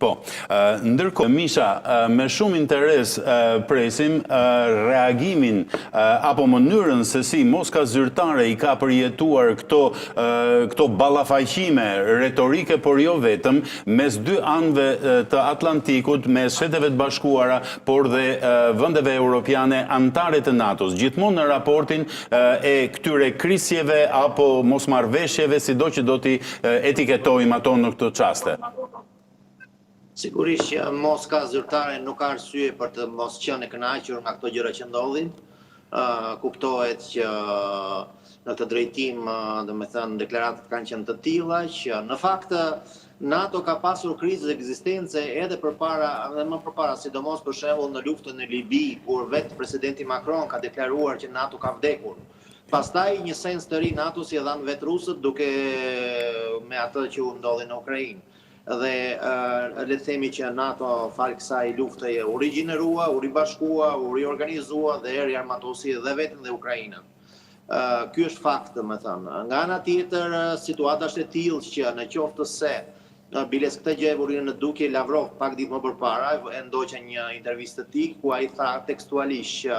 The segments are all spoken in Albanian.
Po, ndërkohë, Misha, me shumë interes presim reagimin apo mënyrën se si Moska zyrtare i ka përjetuar këto ballafaqime retorike, por jo vetëm, mes dy anëve të Atlantikut, mes Shtetet të Bashkuara, por dhe vendeve europiane anëtare të NATO-s. Gjithmonë në raportin e këtyre krisjeve apo mosmarrveshjeve, sido që do t'i etiketojmë ato në këtë çaste. Sigurisht që Moska zyrtare nuk ka arsye për të mos qenë e kënaqur nga këto gjëra që ndodhin. Kuptohet që në këtë drejtim, domethënë, deklaratat kanë qenë të tilla që në fakt NATO ka pasur krizë ekzistence edhe më përpara, sidomos për shembull në luftën në Libi, kur vetë presidenti Macron ka deklaruar që NATO ka vdekur. Pastaj një sens të ri NATO si e dhanë vetë rusët duke me atë që u ndodhi në Ukrainë. Dhe le të themi që NATO fal kësaj lufte u rigjenerua, u ribashkua, u riorganizua dhe riarmatosi dhe vetën dhe Ukrainën. Ky është fakt, domethënë. Nga ana tjetër, situata është e tillë që në qoftë se biles këtë gjë e vuri në dukje Lavrov pak ditë më përpara, e ndoqë një intervistë të tij ku ai tha tekstualisht që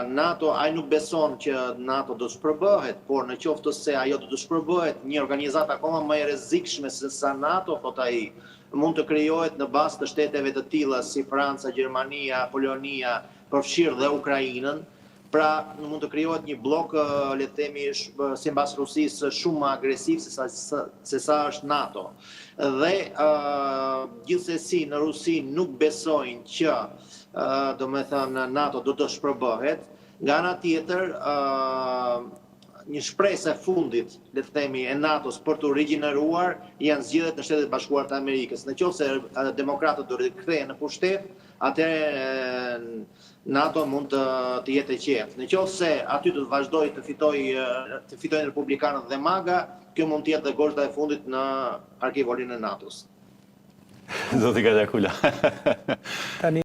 NATO, ai nuk beson që NATO do të shpërbëhet, por në qoftë se ajo do të shpërbëhet, një organizatë akoma më e rrezikshme se sa NATO, thot ai, mund të krijohet në bazë të shteteve të tilla si Franca, Gjermania, Polonia, përfshirë dhe Ukrainën. Pra, mund të krijohet një blok, le të themi, sipas Rusisë shumë më agresiv se sa është NATO. Dhe gjithsesi në Rusi nuk besojnë që domethënë NATO do të shpërbëhet. Nga ana tjetër, një shpresë e fundit, le të themi, e NATO-s për të rigjeneruar janë zgjedhjet në Shtetet Bashkuara të Amerikës. Nëse demokratët do rikthehen në pushtet, atëherë NATO mund të jetë e qetë. Nëse aty do të vazhdojë të fitojnë republikanët dhe MAGA, kjo mund të jetë gozhda e fundit në arkivorinë e NATO-s. Zoti Kajakula.